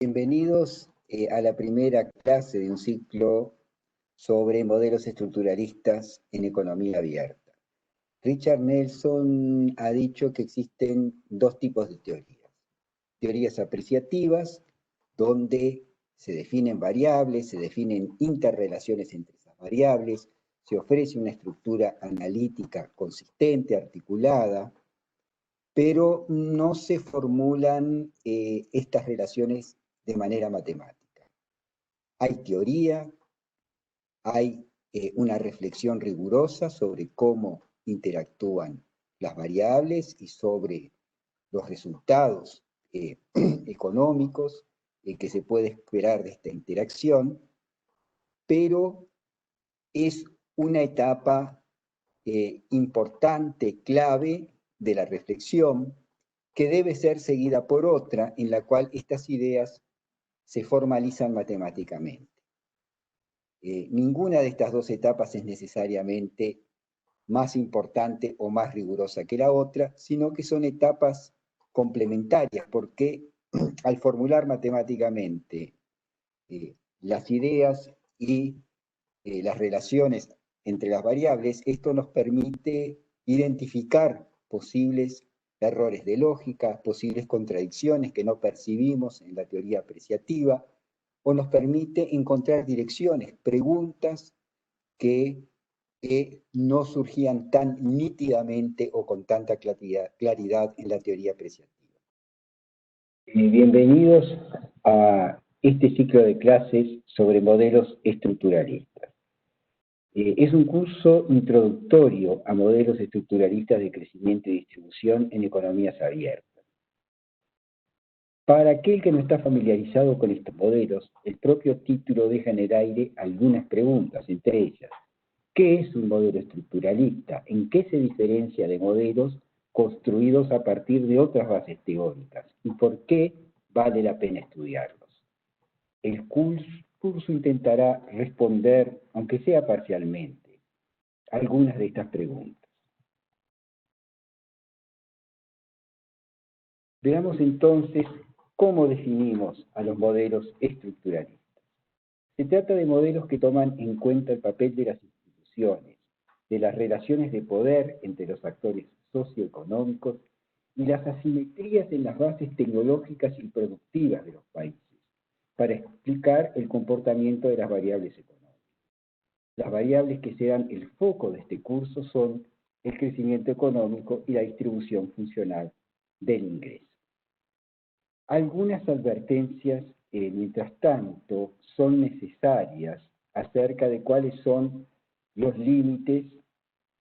Bienvenidos a la primera clase de un ciclo sobre modelos estructuralistas en economía abierta. Richard Nelson ha dicho que existen dos tipos de teorías. Teorías apreciativas, donde se definen variables, se definen interrelaciones entre esas variables, se ofrece una estructura analítica consistente, articulada, pero no se formulan estas relaciones de manera matemática. Hay teoría, hay una reflexión rigurosa sobre cómo interactúan las variables y sobre los resultados económicos que se puede esperar de esta interacción, pero es una etapa importante, clave de la reflexión, que debe ser seguida por otra en la cual estas ideas se formalizan matemáticamente. Ninguna de estas dos etapas es necesariamente más importante o más rigurosa que la otra, sino que son etapas complementarias, porque al formular matemáticamente las ideas y las relaciones entre las variables, esto nos permite identificar posibles errores de lógica, posibles contradicciones que no percibimos en la teoría apreciativa, o nos permite encontrar direcciones, preguntas que no surgían tan nítidamente o con tanta claridad en la teoría apreciativa. Bienvenidos a este ciclo de clases sobre modelos estructuralistas. Es un curso introductorio a modelos estructuralistas de crecimiento y distribución en economías abiertas. Para aquel que no está familiarizado con estos modelos, el propio título deja en el aire algunas preguntas, entre ellas: ¿qué es un modelo estructuralista? ¿En qué se diferencia de modelos construidos a partir de otras bases teóricas? ¿Y por qué vale la pena estudiarlos? El curso intentará responder, aunque sea parcialmente, algunas de estas preguntas. Veamos entonces cómo definimos a los modelos estructuralistas. Se trata de modelos que toman en cuenta el papel de las instituciones, de las relaciones de poder entre los actores socioeconómicos y las asimetrías en las bases tecnológicas y productivas de los países, para explicar el comportamiento de las variables económicas. Las variables que serán el foco de este curso son el crecimiento económico y la distribución funcional del ingreso. Algunas advertencias, mientras tanto, son necesarias acerca de cuáles son los límites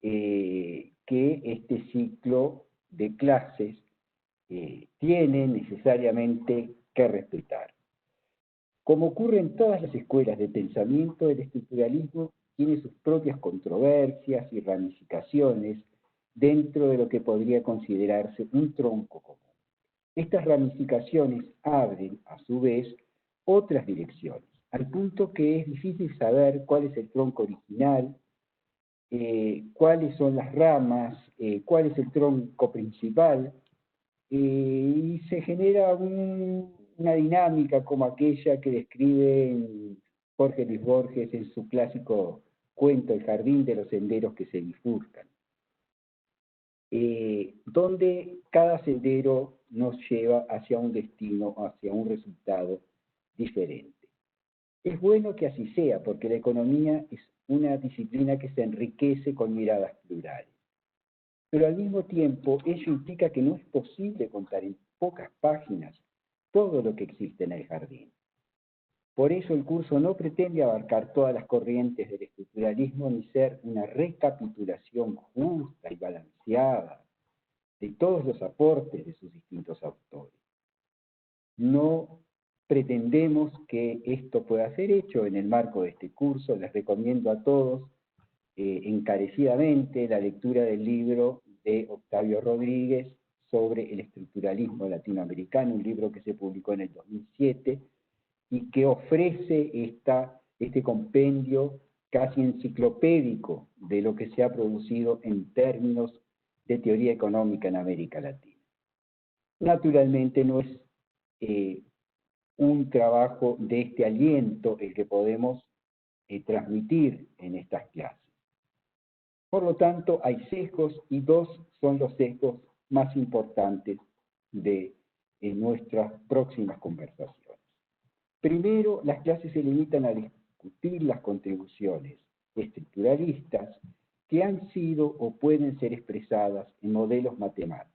que este ciclo de clases tiene necesariamente que respetar. Como ocurre en todas las escuelas de pensamiento, el estructuralismo tiene sus propias controversias y ramificaciones dentro de lo que podría considerarse un tronco común. Estas ramificaciones abren, a su vez, otras direcciones, al punto que es difícil saber cuál es el tronco original, cuáles son las ramas, cuál es el tronco principal, y se genera una dinámica como aquella que describe Jorge Luis Borges en su clásico cuento El jardín de los senderos que se bifurcan, donde cada sendero nos lleva hacia un destino, hacia un resultado diferente. Es bueno que así sea, porque la economía es una disciplina que se enriquece con miradas plurales. Pero al mismo tiempo, ello implica que no es posible contar en pocas páginas todo lo que existe en el jardín. Por eso el curso no pretende abarcar todas las corrientes del estructuralismo ni ser una recapitulación justa y balanceada de todos los aportes de sus distintos autores. No pretendemos que esto pueda ser hecho en el marco de este curso. Les recomiendo a todos encarecidamente la lectura del libro de Octavio Rodríguez sobre el estructuralismo latinoamericano, un libro que se publicó en el 2007 y que ofrece este compendio casi enciclopédico de lo que se ha producido en términos de teoría económica en América Latina. Naturalmente no es un trabajo de este aliento el que podemos transmitir en estas clases. Por lo tanto, hay sesgos y dos son los sesgos más importantes de nuestras próximas conversaciones. Primero, las clases se limitan a discutir las contribuciones estructuralistas que han sido o pueden ser expresadas en modelos matemáticos.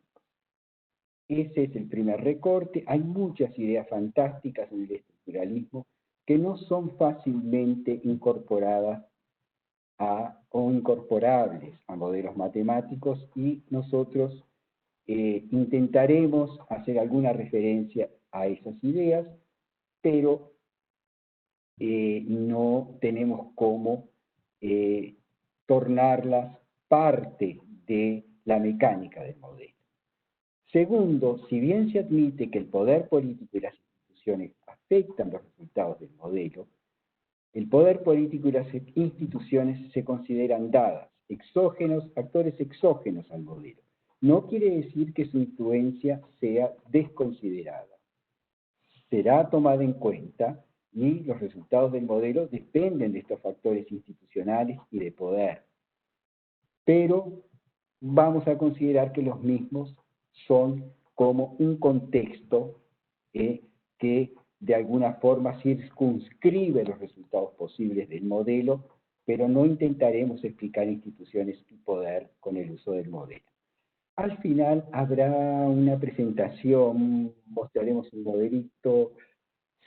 Ese es el primer recorte. Hay muchas ideas fantásticas en el estructuralismo que no son fácilmente incorporadas o incorporables a modelos matemáticos, y nosotros intentaremos hacer alguna referencia a esas ideas, pero no tenemos cómo tornarlas parte de la mecánica del modelo. Segundo, si bien se admite que el poder político y las instituciones afectan los resultados del modelo, el poder político y las instituciones se consideran dadas, actores exógenos al modelo. No quiere decir que su influencia sea desconsiderada. Será tomada en cuenta y los resultados del modelo dependen de estos factores institucionales y de poder. Pero vamos a considerar que los mismos son como un contexto que de alguna forma circunscribe los resultados posibles del modelo, pero no intentaremos explicar instituciones y poder con el uso del modelo. Al final habrá una presentación, mostraremos un modelito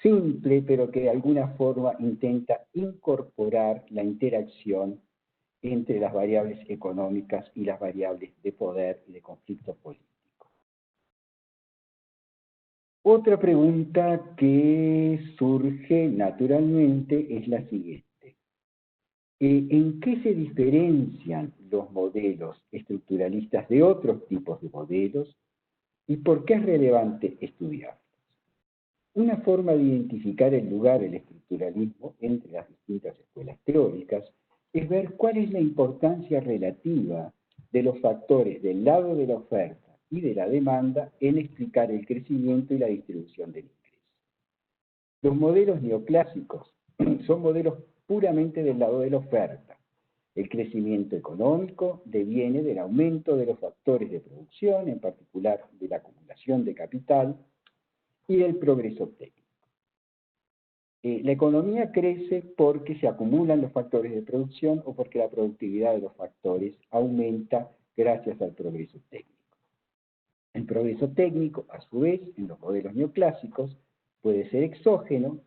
simple, pero que de alguna forma intenta incorporar la interacción entre las variables económicas y las variables de poder y de conflicto político. Otra pregunta que surge naturalmente es la siguiente. ¿En qué se diferencian los modelos estructuralistas de otros tipos de modelos y por qué es relevante estudiarlos? Una forma de identificar el lugar del estructuralismo entre las distintas escuelas teóricas es ver cuál es la importancia relativa de los factores del lado de la oferta y de la demanda en explicar el crecimiento y la distribución del ingreso. Los modelos neoclásicos son modelos puramente del lado de la oferta. El crecimiento económico deviene del aumento de los factores de producción, en particular de la acumulación de capital y del progreso técnico. La economía crece porque se acumulan los factores de producción o porque la productividad de los factores aumenta gracias al progreso técnico. El progreso técnico, a su vez, en los modelos neoclásicos, puede ser exógeno,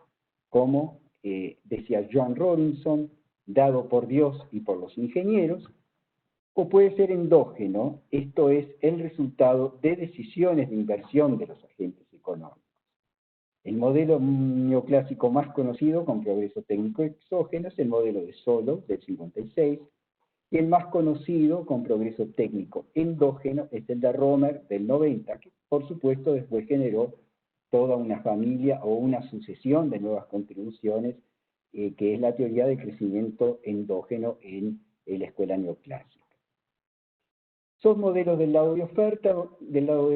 como decía John Robinson, dado por Dios y por los ingenieros, o puede ser endógeno, esto es el resultado de decisiones de inversión de los agentes económicos. El modelo neoclásico más conocido con progreso técnico exógeno es el modelo de Solow del 56, y el más conocido con progreso técnico endógeno es el de Romer del 90, que por supuesto después generó toda una familia o una sucesión de nuevas contribuciones, que es la teoría de crecimiento endógeno en la escuela neoclásica. Son modelos del lado de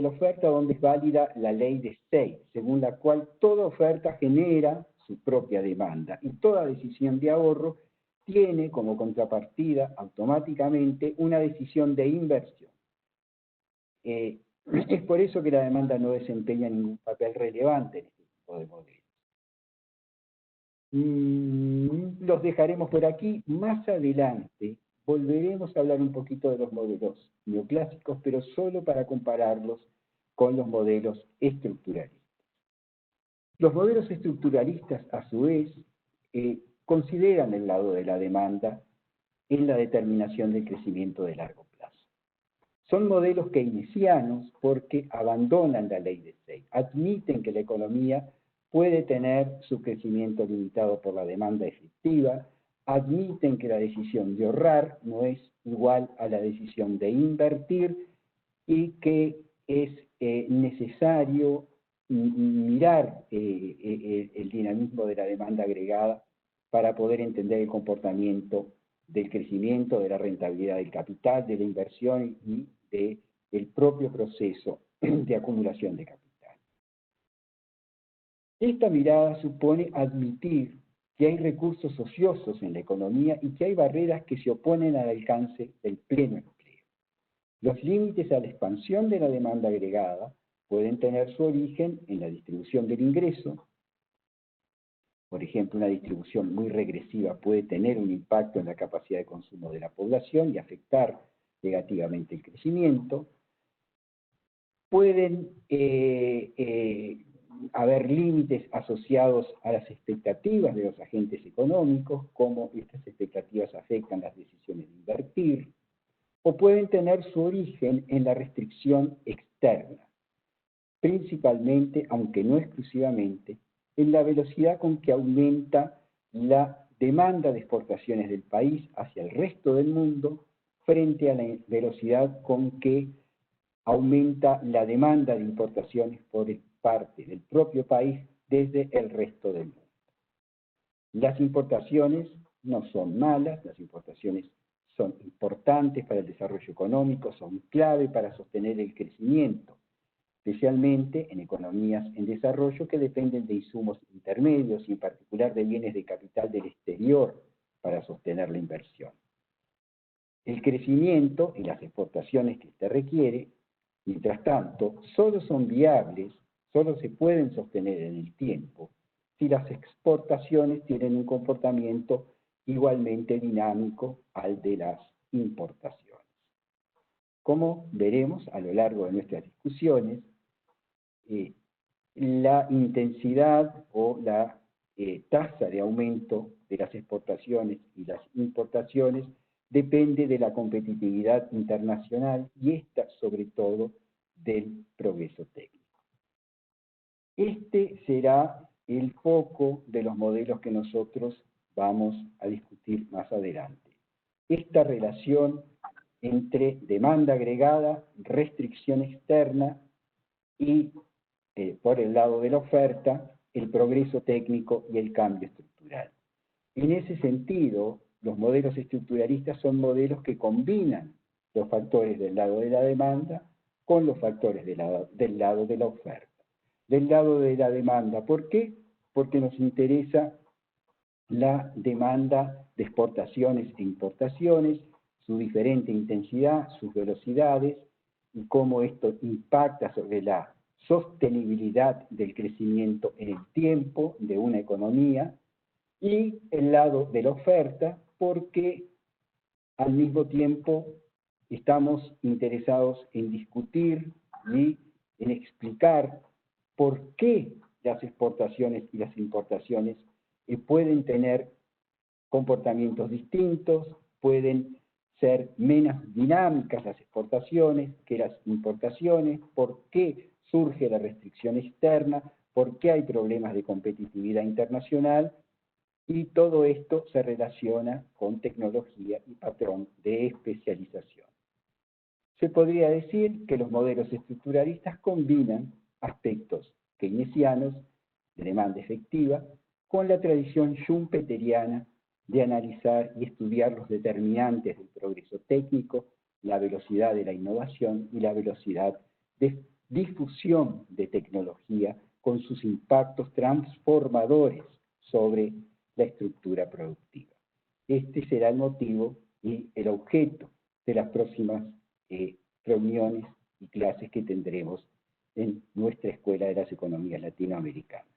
la oferta, donde es válida la ley de Say, según la cual toda oferta genera su propia demanda y toda decisión de ahorro tiene como contrapartida automáticamente una decisión de inversión. Es por eso que la demanda no desempeña ningún papel relevante en este tipo de modelos. Los dejaremos por aquí. Más adelante volveremos a hablar un poquito de los modelos neoclásicos, pero solo para compararlos con los modelos estructuralistas. Los modelos estructuralistas, a su vez, consideran el lado de la demanda en la determinación del crecimiento de largo plazo. Son modelos keynesianos porque abandonan la ley de Say, admiten que la economía puede tener su crecimiento limitado por la demanda efectiva, admiten que la decisión de ahorrar no es igual a la decisión de invertir y que es necesario mirar el dinamismo de la demanda agregada para poder entender el comportamiento del crecimiento, de la rentabilidad del capital, de la inversión y del propio proceso de acumulación de capital. Esta mirada supone admitir que hay recursos ociosos en la economía y que hay barreras que se oponen al alcance del pleno empleo. Los límites a la expansión de la demanda agregada pueden tener su origen en la distribución del ingreso. Por ejemplo, una distribución muy regresiva puede tener un impacto en la capacidad de consumo de la población y afectar negativamente el crecimiento. Pueden haber límites asociados a las expectativas de los agentes económicos, cómo estas expectativas afectan las decisiones de invertir, o pueden tener su origen en la restricción externa, principalmente, aunque no exclusivamente, en la velocidad con que aumenta la demanda de exportaciones del país hacia el resto del mundo frente a la velocidad con que aumenta la demanda de importaciones por parte del propio país desde el resto del mundo. Las importaciones no son malas, las importaciones son importantes para el desarrollo económico, son clave para sostener el crecimiento, especialmente en economías en desarrollo que dependen de insumos intermedios y en particular de bienes de capital del exterior para sostener la inversión. El crecimiento y las exportaciones que éste requiere, mientras tanto, solo son viables, solo se pueden sostener en el tiempo, si las exportaciones tienen un comportamiento igualmente dinámico al de las importaciones. Como veremos a lo largo de nuestras discusiones, la intensidad o la tasa de aumento de las exportaciones y las importaciones depende de la competitividad internacional y esta, sobre todo, del progreso técnico. Este será el foco de los modelos que nosotros vamos a discutir más adelante. Esta relación entre demanda agregada, restricción externa y, por el lado de la oferta, el progreso técnico y el cambio estructural. En ese sentido, los modelos estructuralistas son modelos que combinan los factores del lado de la demanda con los factores del lado de la oferta. Del lado de la demanda, ¿por qué? Porque nos interesa la demanda de exportaciones e importaciones, su diferente intensidad, sus velocidades y cómo esto impacta sobre la sostenibilidad del crecimiento en el tiempo de una economía, y el lado de la oferta, porque al mismo tiempo estamos interesados en discutir y en explicar por qué las exportaciones y las importaciones pueden tener comportamientos distintos, pueden ser menos dinámicas las exportaciones que las importaciones, por qué surge la restricción externa, por qué hay problemas de competitividad internacional, y todo esto se relaciona con tecnología y patrón de especialización. Se podría decir que los modelos estructuralistas combinan aspectos keynesianos de demanda efectiva con la tradición schumpeteriana de analizar y estudiar los determinantes del progreso técnico, la velocidad de la innovación y la velocidad de difusión de tecnología con sus impactos transformadores sobre la estructura productiva. Este será el motivo y el objeto de las próximas reuniones y clases que tendremos en nuestra Escuela de las Economías Latinoamericanas.